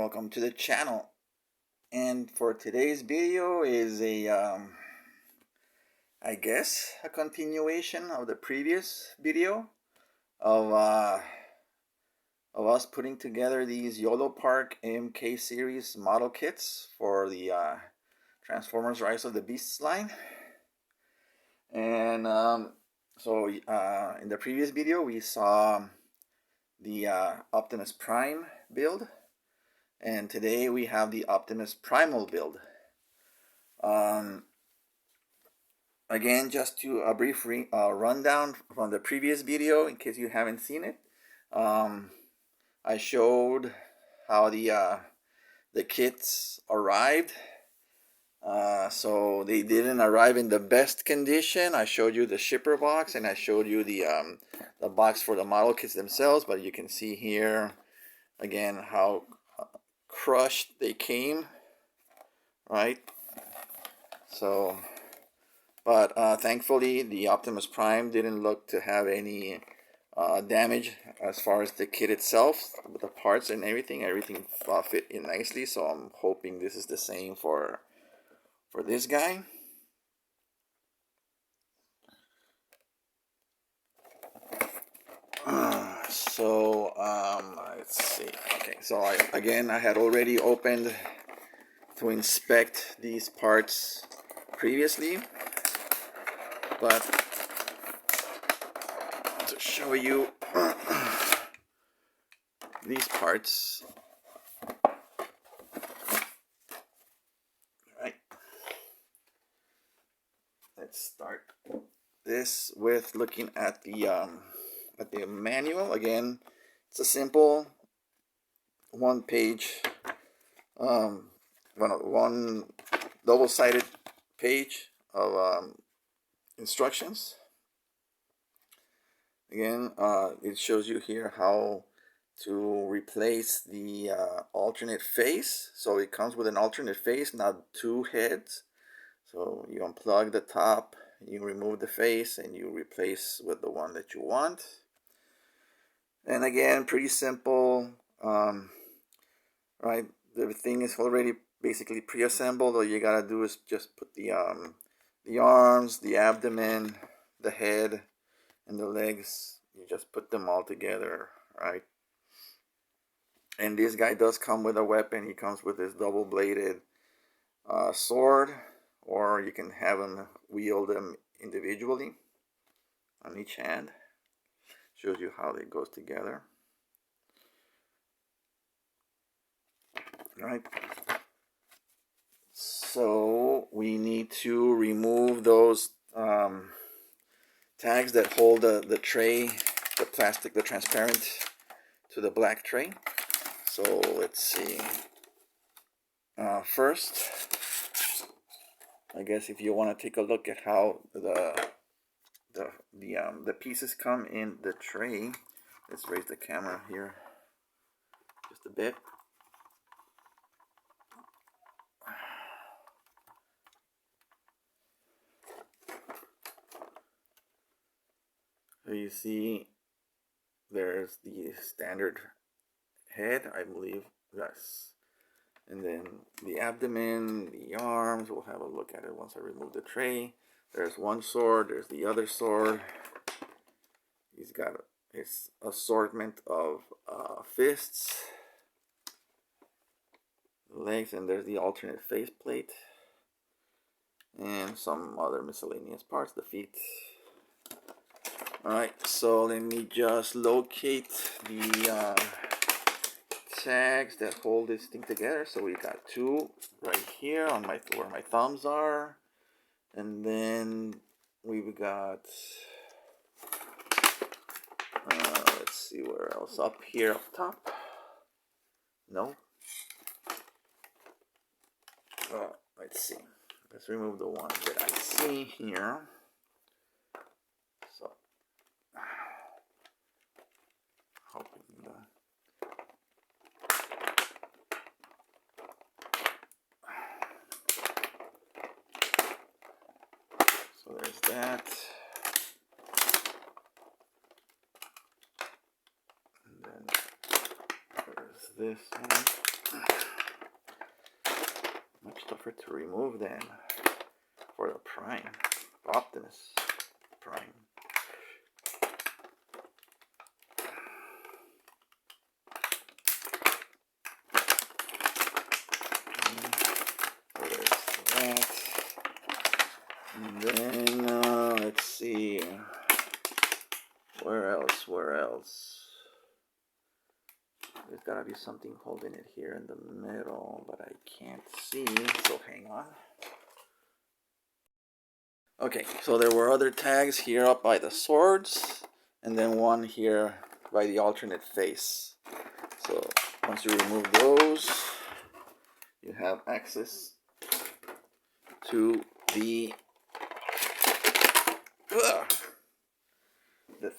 welcome to the channel. And for today's video is I guess a continuation of the previous video of us putting together these Yolopark AMK series model kits for the Transformers Rise of the Beasts line. And in the previous video we saw the Optimus Prime build, and today we have the Optimus Primal build. Again, just to a brief rundown from the previous video in case you haven't seen it. I showed how the kits arrived. So they didn't arrive in the best condition. I showed you the shipper box, and I showed you the box for the model kits themselves, but you can see here again how crushed they came, right? So but thankfully the Optimus Prime didn't look to have any damage as far as the kit itself. The parts and everything fit in nicely, so I'm hoping this is the same for this guy. Let's see. Okay, so I had already opened to inspect these parts previously, but to show you these parts, right? Let's start this with looking at the manual. Again, it's a simple one-page, one double-sided page of instructions. Again, it shows you here how to replace the alternate face. So it comes with an alternate face, not two heads. So you unplug the top, you remove the face, and you replace with the one that you want. And again, pretty simple, right? Everything is already basically pre-assembled. All you gotta do is just put the arms, the abdomen, the head, and the legs. You just put them all together, right? And this guy does come with a weapon. He comes with this double-bladed sword, or you can have him wield them individually on each hand. Shows you how it goes together. Right. So we need to remove those tags that hold the tray, the plastic, the transparent to the black tray. So let's see. First, I guess if you want to take a look at how the pieces come in the tray. Let's raise the camera here just a bit. So you see there's the standard head, I believe, yes. And then the abdomen, the arms, we'll have a look at it once I remove the tray. There's one sword, there's the other sword. He's got his assortment of fists, legs, and there's the alternate faceplate, and some other miscellaneous parts, the feet. Alright, so let me just locate the tags that hold this thing together. So we got two right here on where my thumbs are. And then we've got, let's see where else, up here up top. No. Let's see. Let's remove the one that I see here. So, hoping so there's that. And then there's this one. Much tougher to remove than for the Prime, Optimus Prime. There's that. And then let's see. Where else? There's gotta be something holding it here in the middle, but I can't see, so hang on. Okay, so there were other tags here up by the swords, and then one here by the alternate face. So once you remove those, you have access to the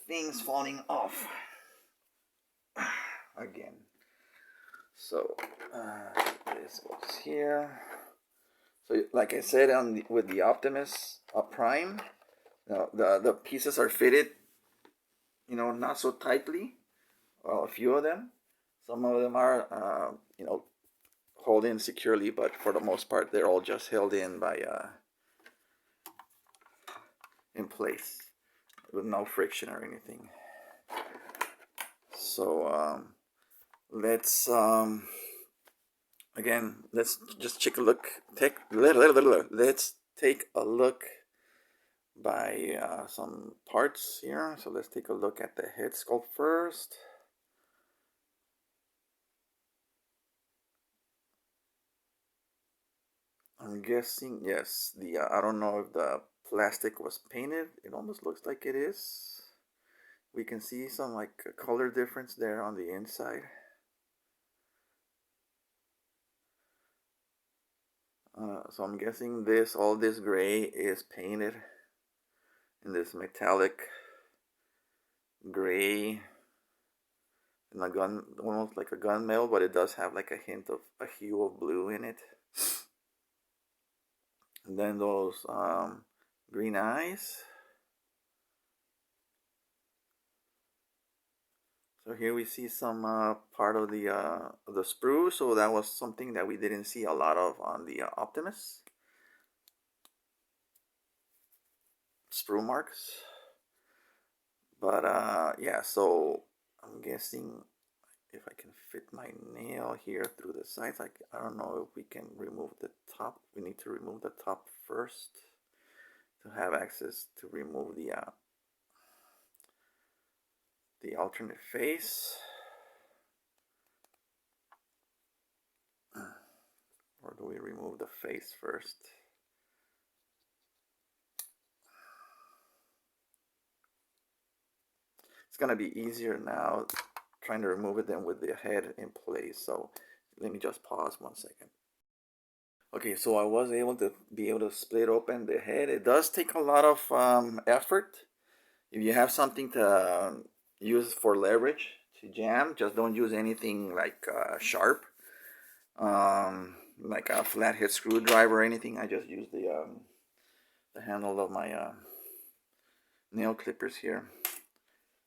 things falling off again. So this goes here. So like I said, with the Optimus Prime, the pieces are fitted, you know, not so tightly. Well, a few of them. Some of them are, you know, hold in securely, but for the most part, they're all just held in by in place with no friction or anything. So let's again, let's just take a look. Let's take a look by some parts here. So let's take a look at the head sculpt first. I'm guessing, yes, the I don't know if the plastic was painted. It almost looks like it is. We can see some like color difference there on the inside. So I'm guessing all this gray is painted in this metallic gray, and almost like a gunmetal, but it does have like a hint of a hue of blue in it. And then those green eyes. So here we see some part of the sprue. So that was something that we didn't see a lot of on the Optimus. Sprue marks. But yeah, so I'm guessing if I can fit my nail here through the sides, I don't know if we can remove the top. We need to remove the top first to have access to remove the alternate face. Or do we remove the face first? It's gonna be easier now trying to remove it than with the head in place. So let me just pause 1 second. Okay, so I was able to split open the head. It does take a lot of effort. If you have something to use for leverage to jam, just don't use anything like sharp, like a flathead screwdriver or anything. I just use the handle of my nail clippers here.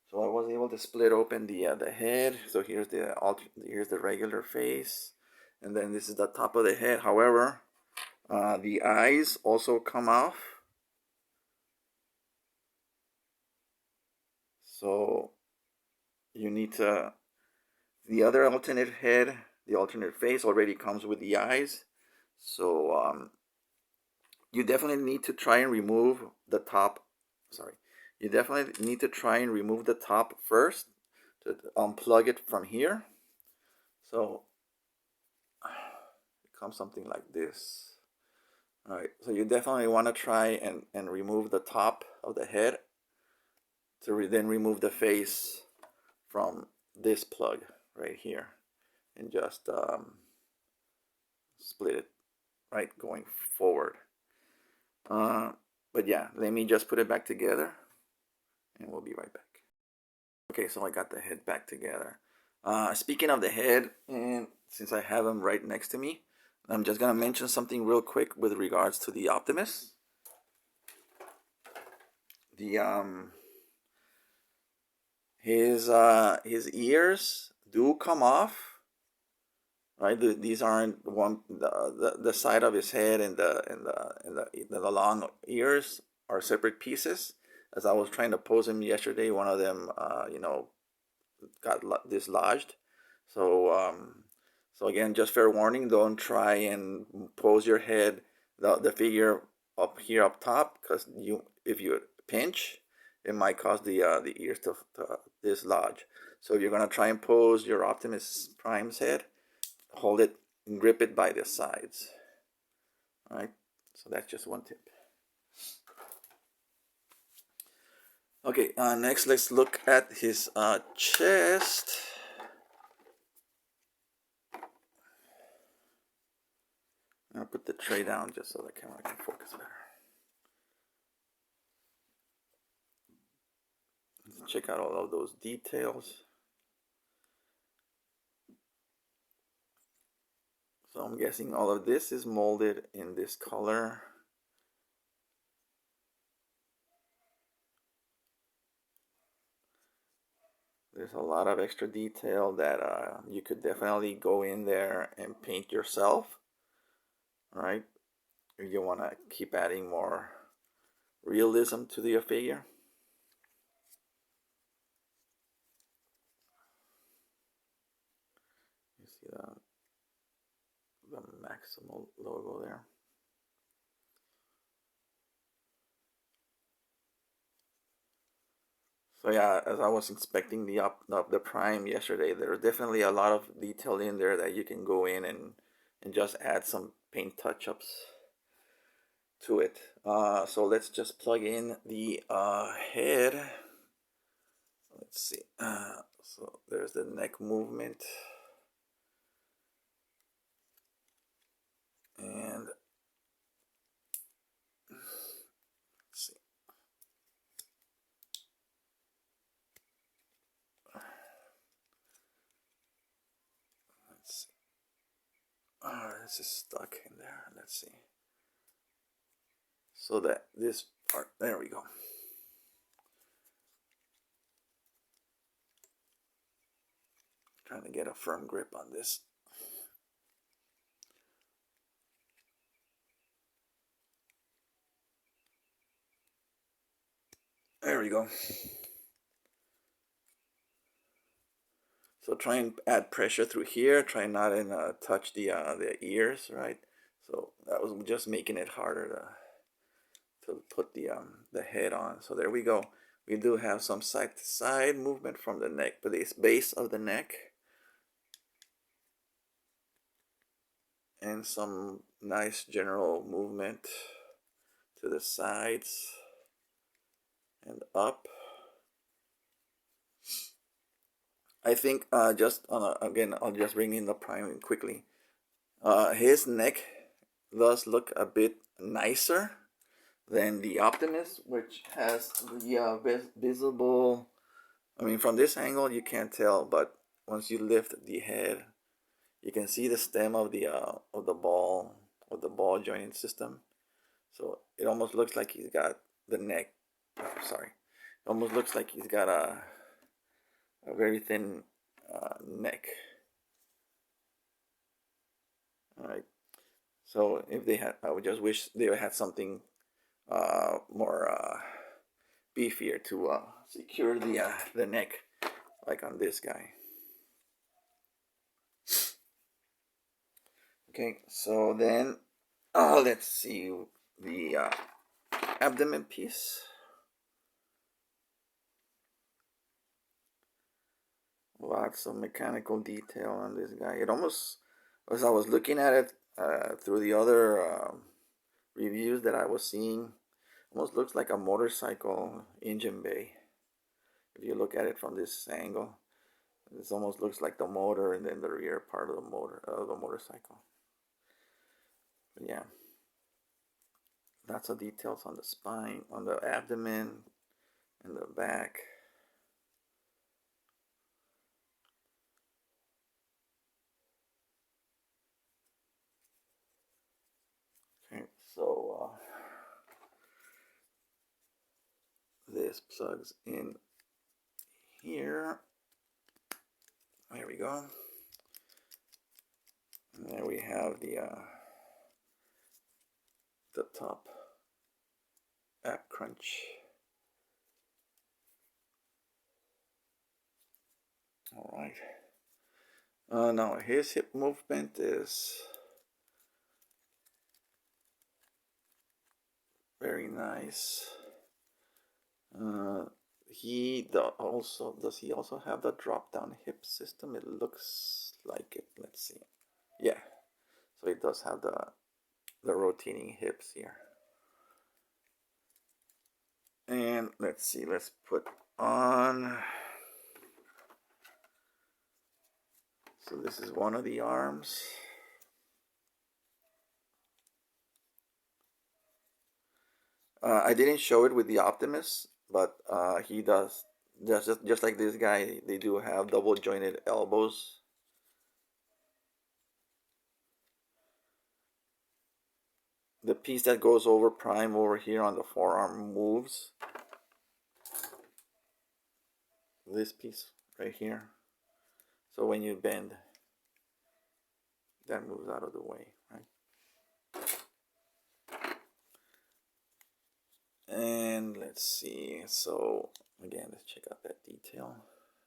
So I was able to split open the head. So here's the regular face, and then this is the top of the head. However, the eyes also come off. So you need to, the other alternate head, the alternate face already comes with the eyes. So you definitely need to try and remove the top. You definitely need to try and remove the top first to unplug it from here. So it comes something like this. All right, so you definitely want to try and remove the top of the head to then remove the face from this plug right here, and just split it right going forward. But yeah, let me just put it back together and we'll be right back. Okay, so I got the head back together. Speaking of the head, and since I have him right next to me, I'm just gonna mention something real quick with regards to the Optimus. His ears do come off, right? These aren't the side of his head and the long ears are separate pieces. As I was trying to pose him yesterday, one of them, got dislodged. So, so again, just fair warning: don't try and pose your head, the figure up here up top, because if you pinch, it might cause the ears to dislodge. So if you're gonna try and pose your Optimus Prime's head, hold it and grip it by the sides. All right. So that's just one tip. Okay. Next, let's look at his chest. I'll put the tray down just so the camera can focus better. Let's check out all of those details. So I'm guessing all of this is molded in this color. There's a lot of extra detail that you could definitely go in there and paint yourself. All right. If you want to keep adding more realism to your figure. You see the Maximal logo there. So yeah, as I was inspecting the Prime yesterday, there's definitely a lot of detail in there that you can go in and just add some paint touch-ups to it. So let's just plug in the head. Let's see. So there's the neck movement, and let's see. Let's see. Oh, this is stuck in there. Let's see. So that this part, there we go. Trying to get a firm grip on this. There we go. So try and add pressure through here. Try not to touch the ears, right? So that was just making it harder to put the head on. So there we go. We do have some side to side movement from the neck, but the base of the neck, and some nice general movement to the sides and up. I think again, I'll just bring in the Prime quickly. His neck does look a bit nicer than the Optimus, which has the visible. I mean, from this angle you can't tell, but once you lift the head, you can see the stem of the ball joining system. So it almost looks like he's got the neck. Sorry, it almost looks like he's got a very thin neck. All right. So if they had, I would just wish they had something more beefier to secure the neck, like on this guy. Okay, so then let's see the abdomen piece. Lots of mechanical detail on this guy. It almost, as I was looking at it through the other reviews that I was seeing, almost looks like a motorcycle engine bay. If you look at it from this angle, this almost looks like the motor and then the rear part of the motorcycle. But yeah, lots of details on the spine, on the abdomen, and the back. Okay, so this plugs in here. There we go. And there we have the top app crunch. All right. Now his hip movement is very nice. Does he also have the drop down hip system? It looks like it. Let's see. Yeah. So it does have the rotating hips here. And let's see, let's put on. So this is one of the arms. I didn't show it with the Optimus, but he does. Just like this guy, they do have double jointed elbows. The piece that goes over Prime over here on the forearm moves. This piece right here. So when you bend, that moves out of the way, right? And let's see. So again, let's check out that detail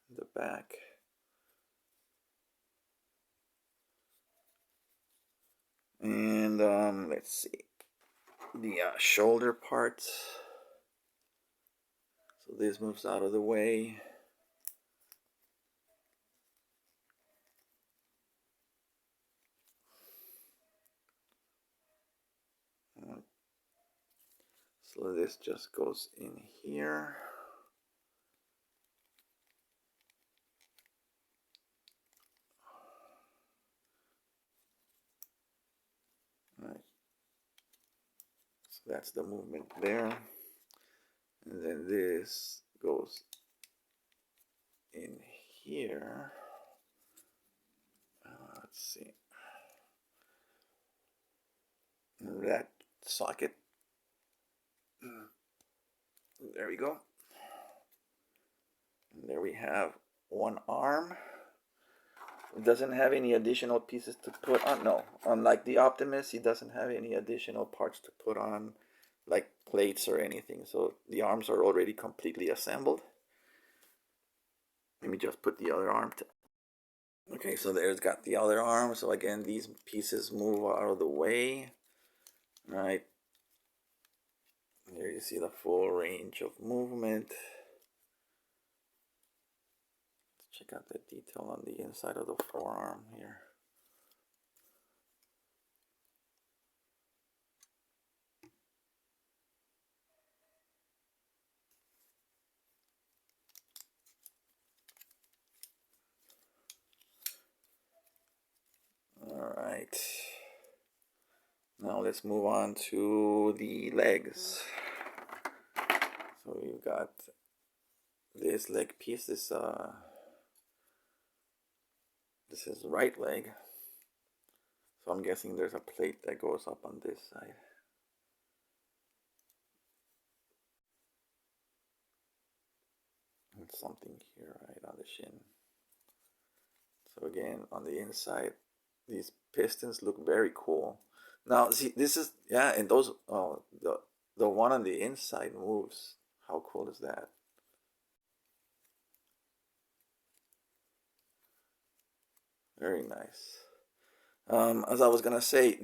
in the back. And let's see the shoulder part. So this moves out of the way. So this just goes in here. Right. So that's the movement there. And then this goes in here. Let's see. That socket. There we go. And there we have one arm. It doesn't have any additional pieces to put on. No, unlike the Optimus, he doesn't have any additional parts to put on, like plates or anything. So the arms are already completely assembled. Let me just put the other arm. Okay, so there's got the other arm. So again, these pieces move out of the way. Right. There you see the full range of movement. Let's check out the detail on the inside of the forearm here. All right. Now let's move on to the legs. So we've got this leg piece. This is right leg. So I'm guessing there's a plate that goes up on this side. And something here right on the shin. So again, on the inside, these pistons look very cool. Now, see, this is, yeah, and those, oh, the one on the inside moves. How cool is that? Very nice. As I was gonna say,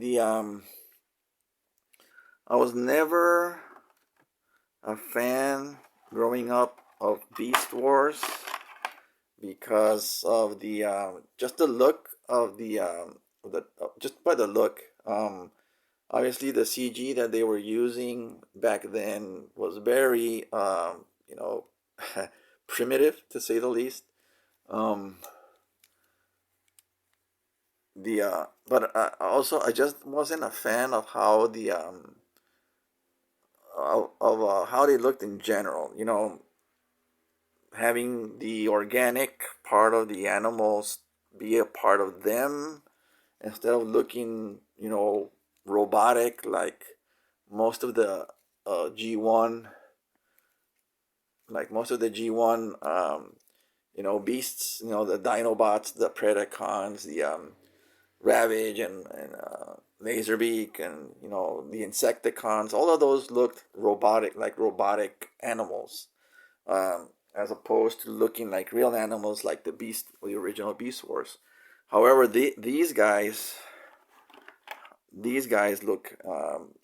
I was never a fan growing up of Beast Wars because of the just the look of just by the look. Obviously, the CG that they were using back then was very you know primitive to say the least. Um, but also I just wasn't a fan of how the how they looked in general. You know, having the organic part of the animals be a part of them instead of looking, you know, robotic like most of the G1, like most of the G1, you know, beasts, you know, the Dinobots, the Predacons, Ravage and Laserbeak and the Insecticons. All of those looked robotic, like robotic animals, as opposed to looking like real animals, like the Beast, or the original Beast Wars. However, these guys look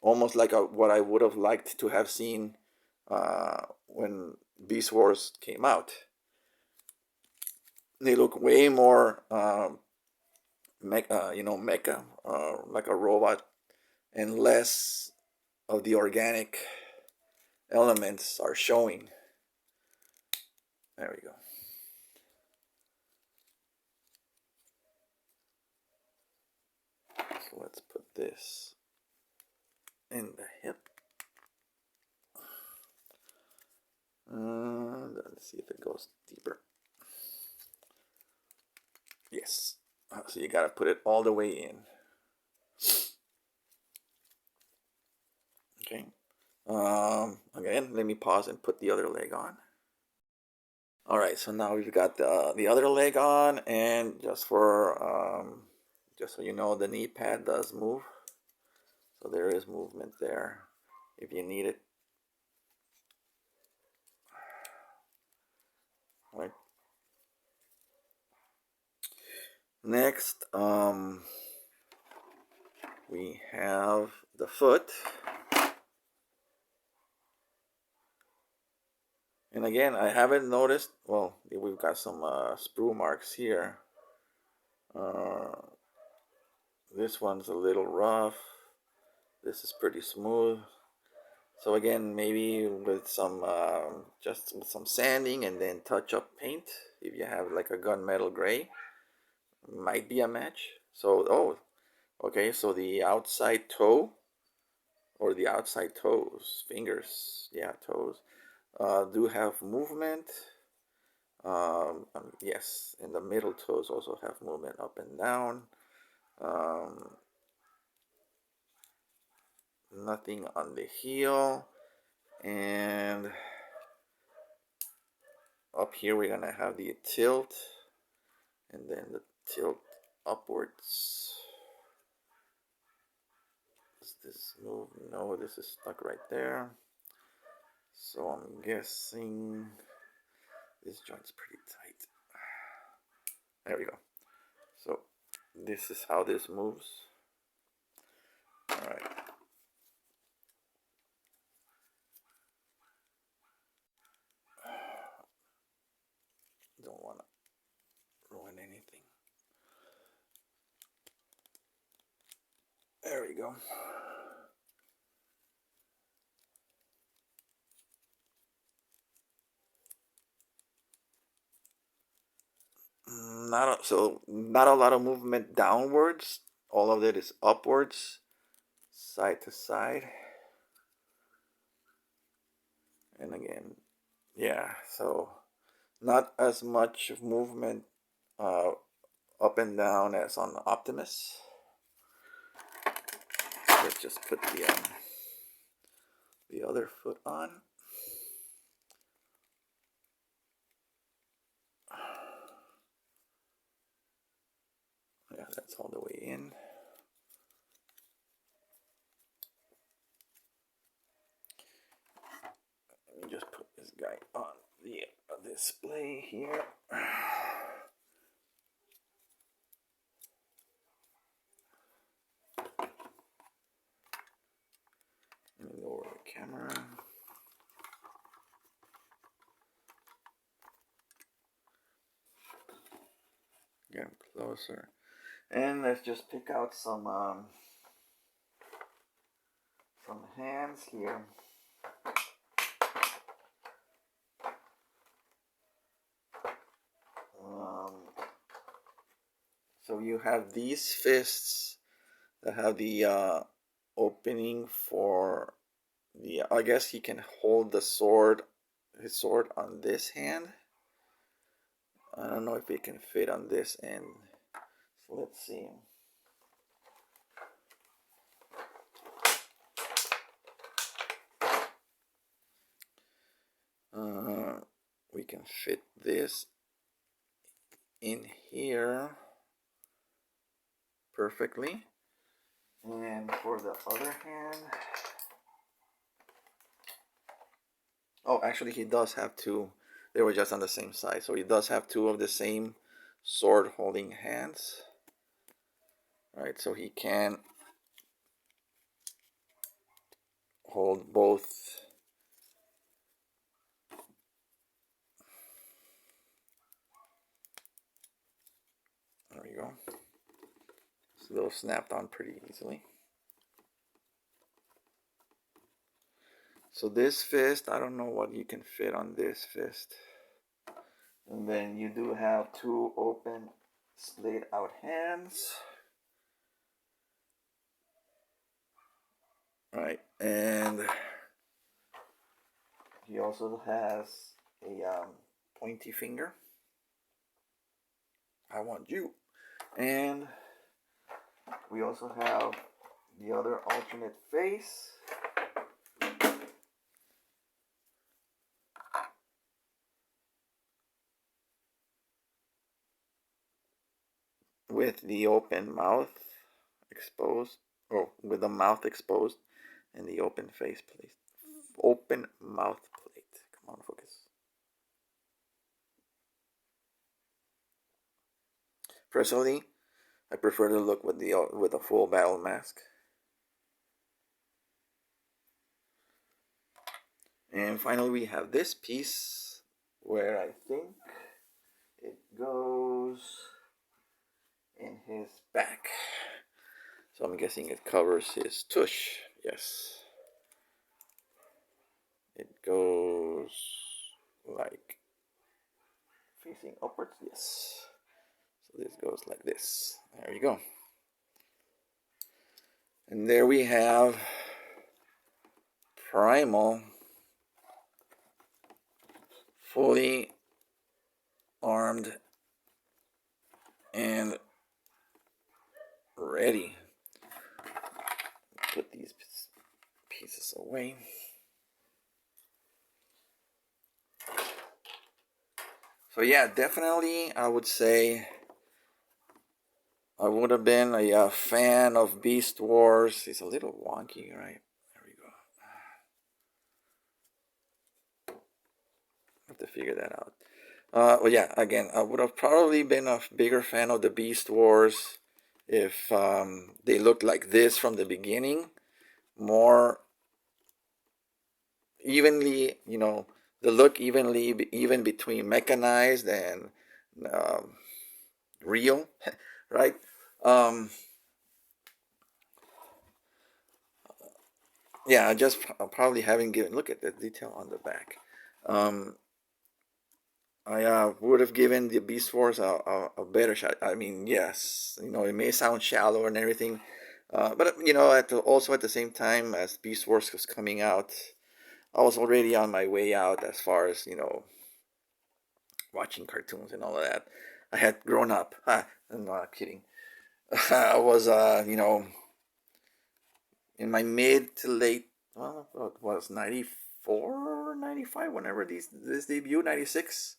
almost like what I would have liked to have seen when Beast Wars came out. They look way more mecha, like a robot, and less of the organic elements are showing. There we go. So let's put this in the hip. Let's see if it goes deeper. Yes. So you got to put it all the way in. Okay. Again, let me pause and put the other leg on. All right, so now we've got the other leg on, and just so you know, the knee pad does move. So there is movement there if you need it. All right. Next, we have the foot. And again, I haven't noticed, well, we've got some sprue marks here. This one's a little rough. This is pretty smooth. So again, maybe with some just with some sanding and then touch up paint, if you have like a gunmetal gray, might be a match. So okay, so the outside toe, or the outside toes, fingers, yeah, toes, do have movement. Yes, and the middle toes also have movement up and down. Nothing on the heel, and up here we're gonna have the tilt, and then the tilt upwards. Does this move? No, this is stuck right there. So I'm guessing this joint's pretty tight. There we go. So this is how this moves. All right. Don't want to ruin anything. There we go. Not a lot of movement downwards. All of it is upwards, side to side. And again, yeah, so not as much movement up and down as on Optimus. Let's just put the other foot on. Yeah, that's all the way in. Let me just put this guy on the display here. Let me lower the camera. Get him closer. And let's just pick out some hands here. So you have these fists that have the opening for the, I guess he can hold the sword, his sword on this hand. I don't know if it can fit on this end. So let's see. We can fit this in here perfectly. And for the other hand, oh, actually he does have two. They were just on the same side, so he does have two of the same sword holding hands. Right, so he can hold both. There we go. So those snapped on pretty easily. So this fist, I don't know what you can fit on this fist. And then you do have two open, splayed out hands. Right, and he also has a pointy finger. I want you. And we also have the other alternate face. With the open mouth exposed, or with the mouth exposed and the open face plate. Open mouth plate. Come on, focus. Personally, I prefer to look with a full battle mask. And finally, we have this piece where I think it goes in his back. So I'm guessing it covers his tush. Yes. It goes like facing upwards. Yes. So this goes like this. There you go. And there we have Primal, fully armed and ready. Put these pieces away. So yeah, definitely I would say I would have been a fan of Beast Wars. It's a little wonky, right? There we go. Have to figure that out. Well, yeah, again, I would have probably been a bigger fan of the Beast Wars if they looked like this from the beginning. More evenly, you know, the look evenly, even between mechanized and real, right? Yeah, I just probably haven't given. Look at the detail on the back. I would have given the Beast Wars a better shot. I mean, yes, you know, it may sound shallow and everything, but you know, also at the same time as Beast Wars was coming out, I was already on my way out as far as, you know, watching cartoons and all of that. I had grown up. I'm not kidding. I was, you know, in my mid to late, well, it was 94, 95, whenever this debuted, 96.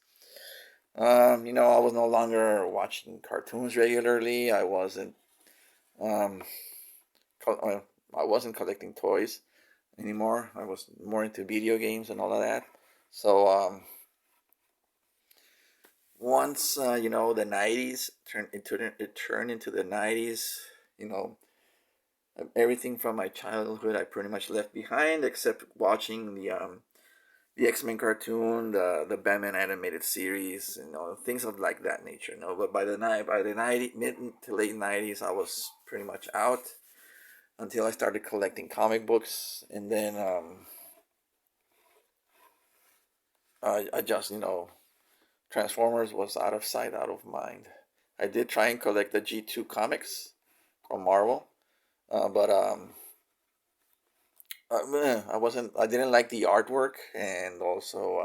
You know, I was no longer watching cartoons regularly. I wasn't, um, I wasn't collecting toys anymore. I was more into video games and all of that. So, once you know, the 90s turned into the 90s, you know, everything from my childhood I pretty much left behind, except watching the X-Men cartoon, the Batman animated series, you know, things of like that nature. You know, but by the mid to late 90s, I was pretty much out until I started collecting comic books, and then I just, you know, Transformers was out of sight, out of mind. I did try and collect the G2 comics from Marvel, but I didn't like the artwork, and also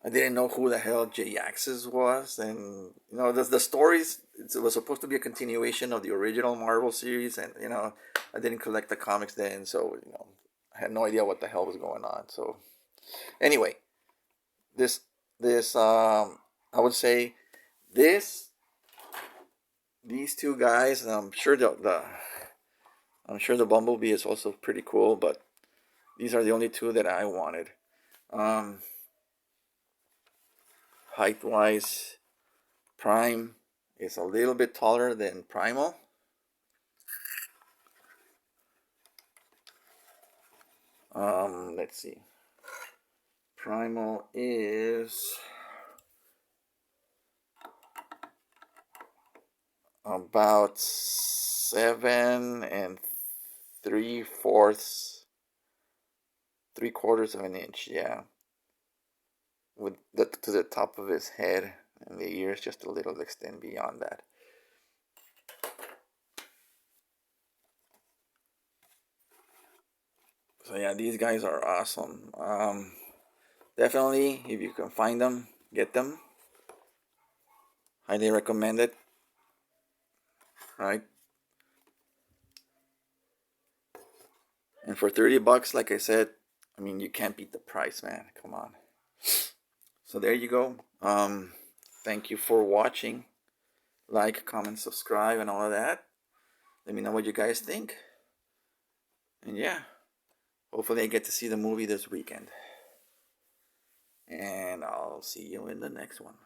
I didn't know who the hell J-Axis was, and you know, the stories, it was supposed to be a continuation of the original Marvel series, and you know, I didn't collect the comics then, so you know, I had no idea what the hell was going on. So anyway, this I would say this these two guys, I'm sure the Bumblebee is also pretty cool, but these are the only two that I wanted. Height wise, Prime is a little bit taller than Primal. Let's see. Primal is about 7 3/4 of an inch, yeah. With the to the top of his head, and the ears just a little extend beyond that. So yeah, these guys are awesome. Definitely, if you can find them, get them. Highly recommend it. Right? And for 30 bucks, like I said, I mean, you can't beat the price, man. Come on. So there you go. Thank you for watching. Like, comment, subscribe, and all of that. Let me know what you guys think. And yeah, hopefully I get to see the movie this weekend. And I'll see you in the next one.